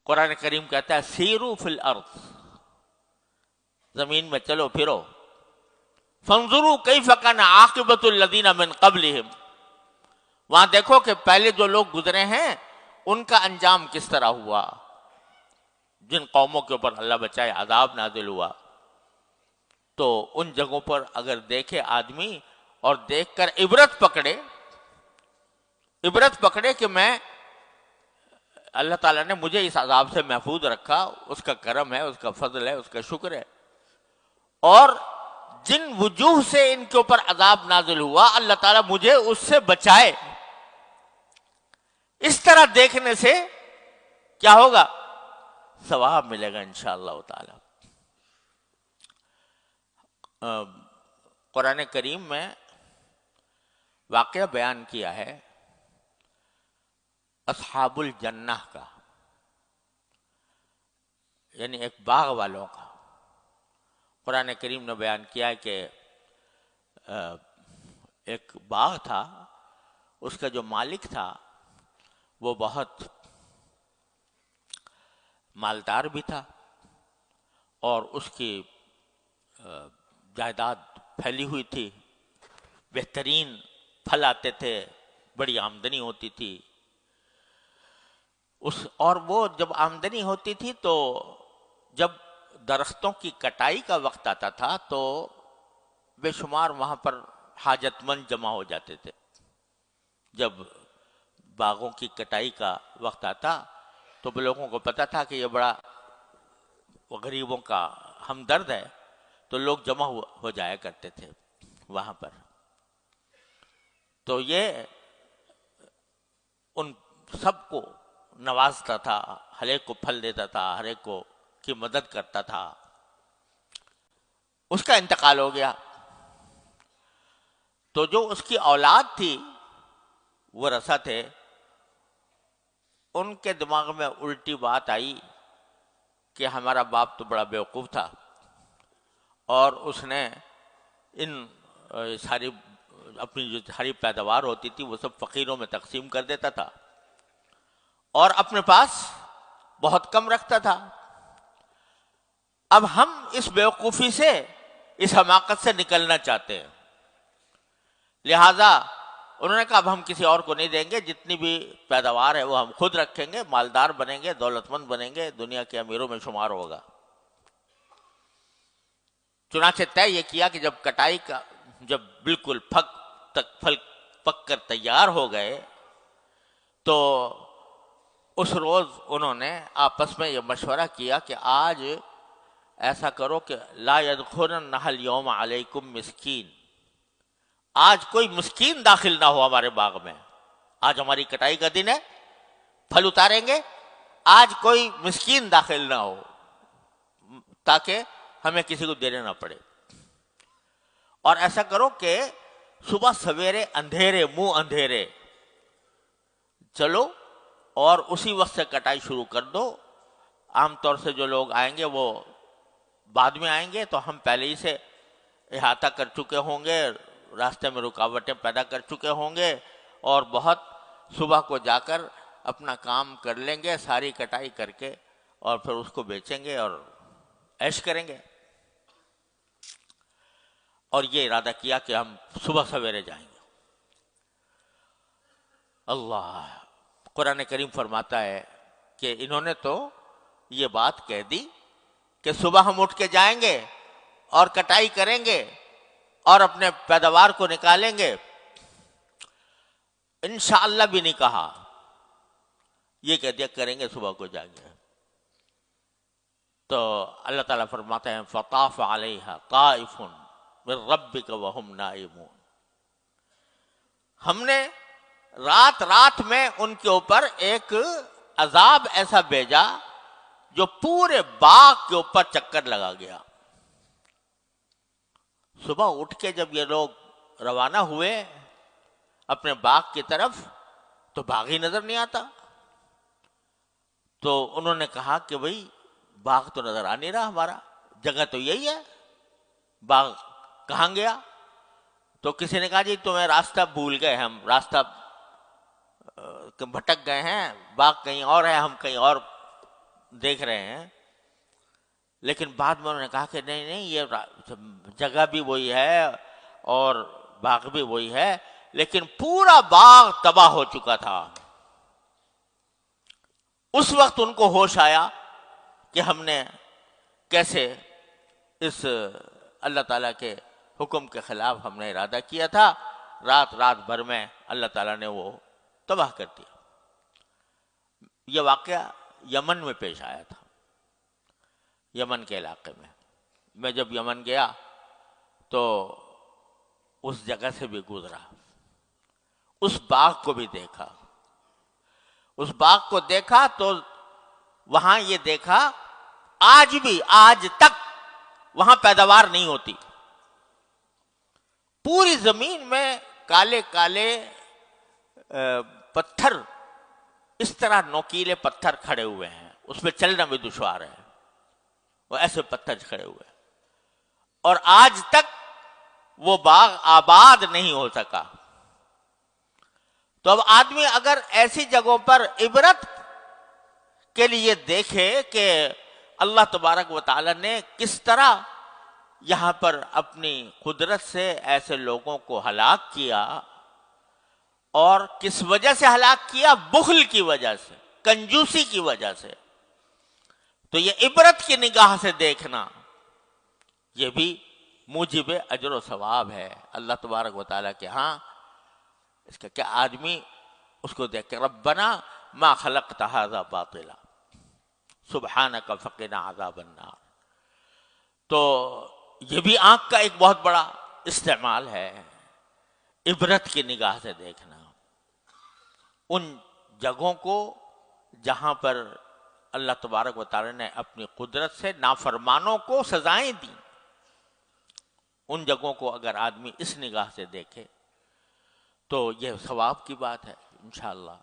قرآن کریم کہتا ہے سیرو فی الارض، زمین میں چلو پھرو، فانظروا کیف کان عاقبۃ الذین من قبلہم، وہاں دیکھو کہ پہلے جو لوگ گزرے ہیں ان کا انجام کس طرح ہوا، جن قوموں کے اوپر اللہ بچائے عذاب نازل ہوا۔ تو ان جگہوں پر اگر دیکھے آدمی اور دیکھ کر عبرت پکڑے کہ میں اللہ تعالیٰ نے مجھے اس عذاب سے محفوظ رکھا، اس کا کرم ہے، اس کا فضل ہے، اس کا شکر ہے، اور جن وجوہ سے ان کے اوپر عذاب نازل ہوا اللہ تعالیٰ مجھے اس سے بچائے، اس طرح دیکھنے سے کیا ہوگا؟ ثواب ملے گا انشاءاللہ تعالی۔ قرآن کریم میں واقعہ بیان کیا ہے اصحاب الجنہ کا، یعنی ایک باغ والوں کا۔ قرآن کریم نے بیان کیا ہے کہ ایک باغ تھا، اس کا جو مالک تھا وہ بہت مالدار بھی تھا، اور اس کی جائیداد پھیلی ہوئی تھی، بہترین پھل آتے تھے، بڑی آمدنی ہوتی تھی اور وہ جب آمدنی ہوتی تھی تو جب درختوں کی کٹائی کا وقت آتا تھا تو بے شمار وہاں پر حاجت مند جمع ہو جاتے تھے۔ جب باغوں کی کٹائی کا وقت آتا تو لوگوں کو پتہ تھا کہ یہ بڑا غریبوں کا ہمدرد ہے، تو لوگ جمع ہو جایا کرتے تھے وہاں پر۔ تو یہ ان سب کو نوازتا تھا، ہر ایک کو پھل دیتا تھا، ہر ایک کو کی مدد کرتا تھا۔ اس کا انتقال ہو گیا تو جو اس کی اولاد تھی، ورثہ تھے، ان کے دماغ میں الٹی بات آئی کہ ہمارا باپ تو بڑا بیوقوف تھا، اور اس نے ان ساری اپنی جو ساری پیداوار ہوتی تھی وہ سب فقیروں میں تقسیم کر دیتا تھا، اور اپنے پاس بہت کم رکھتا تھا۔ اب ہم اس بیوقوفی سے، اس حماقت سے نکلنا چاہتے ہیں، لہذا انہوں نے کہا اب ہم کسی اور کو نہیں دیں گے، جتنی بھی پیداوار ہے وہ ہم خود رکھیں گے، مالدار بنیں گے، دولت مند بنیں گے، دنیا کے امیروں میں شمار ہوگا۔ چنانچہ طے یہ کیا کہ جب کٹائی کا جب بالکل پھل پک کر تیار ہو گئے تو اس روز انہوں نے آپس میں یہ مشورہ کیا کہ آج ایسا کرو کہ لا يدخلن اليوم علیکم مسکین، آج کوئی مسکین داخل نہ ہو ہمارے باغ میں، آج ہماری کٹائی کا دن ہے، پھل اتاریں گے، آج کوئی مسکین داخل نہ ہو تاکہ ہمیں کسی کو دینے نہ پڑے، اور ایسا کرو کہ صبح سویرے اندھیرے منہ اندھیرے چلو اور اسی وقت سے کٹائی شروع کر دو۔ عام طور سے جو لوگ آئیں گے وہ بعد میں آئیں گے، تو ہم پہلے ہی سے احاطہ کر چکے ہوں گے، راستے میں رکاوٹیں پیدا کر چکے ہوں گے، اور بہت صبح کو جا کر اپنا کام کر لیں گے ساری کٹائی کر کے، اور پھر اس کو بیچیں گے اور عیش کریں گے۔ اور یہ ارادہ کیا کہ ہم صبح سویرے جائیں گے۔ اللہ قرآن کریم فرماتا ہے کہ انہوں نے تو یہ بات کہہ دی کہ صبح ہم اٹھ کے جائیں گے اور کٹائی کریں گے اور اپنے پیداوار کو نکالیں گے، انشاءاللہ بھی نہیں کہا، یہ کہہ دیا کریں گے، صبح کو جائیں گے۔ تو اللہ تعالیٰ فرماتے ہیں فطاف علیہا طائف من ربک وہم نائمون، ہم نے رات رات میں ان کے اوپر ایک عذاب ایسا بھیجا جو پورے باغ کے اوپر چکر لگا گیا۔ صبح اٹھ کے جب یہ لوگ روانہ ہوئے اپنے باغ کی طرف تو باغ ہی نظر نہیں آتا، تو انہوں نے کہا کہ بھئی باغ تو نظر آ نہیں رہا، ہمارا جگہ تو یہی ہے، باغ کہاں گیا؟ تو کسی نے کہا جی تمہیں راستہ بھول گئے، ہم راستہ بھٹک گئے ہیں، باغ کہیں اور ہے، ہم کہیں اور دیکھ رہے ہیں، لیکن بعد میں انہوں نے کہا کہ نہیں نہیں، یہ جگہ بھی وہی ہے اور باغ بھی وہی ہے، لیکن پورا باغ تباہ ہو چکا تھا۔ اس وقت ان کو ہوش آیا کہ ہم نے کیسے اس اللہ تعالیٰ کے حکم کے خلاف ہم نے ارادہ کیا تھا، رات بھر میں اللہ تعالیٰ نے وہ تباہ کر دیا۔ یہ واقعہ یمن میں پیش آیا تھا، یمن کے علاقے میں۔ میں جب یمن گیا تو اس جگہ سے بھی گزرا، اس باغ کو بھی دیکھا۔ اس باغ کو دیکھا تو وہاں یہ دیکھا آج تک وہاں پیداوار نہیں ہوتی۔ پوری زمین میں کالے کالے پتھر، اس طرح نوکیلے پتھر کھڑے ہوئے ہیں، اس پہ چلنا بھی دشوار ہے، وہ ایسے پتھر کھڑے ہوئے ہیں، اور آج تک وہ باغ آباد نہیں ہو سکا۔ تو اب آدمی اگر ایسی جگہوں پر عبرت کے لیے دیکھے کہ اللہ تبارک و تعالی نے کس طرح یہاں پر اپنی قدرت سے ایسے لوگوں کو ہلاک کیا، اور کس وجہ سے ہلاک کیا؟ بخل کی وجہ سے، کنجوسی کی وجہ سے۔ تو یہ عبرت کی نگاہ سے دیکھنا، یہ بھی موجب اجر و ثواب ہے اللہ تبارک و تعالیٰ کے ہاں۔ اس کا کیا آدمی اس کو دیکھ کے ربنا ما خلقت ھذا باطلا سبحانک فقنا عذاب النار۔ تو یہ بھی آنکھ کا ایک بہت بڑا استعمال ہے، عبرت کی نگاہ سے دیکھنا ان جگہوں کو جہاں پر اللہ تبارک و تعالی نے اپنی قدرت سے نافرمانوں کو سزائیں دیں۔ ان جگہوں کو اگر آدمی اس نگاہ سے دیکھے تو یہ ثواب کی بات ہے انشاءاللہ۔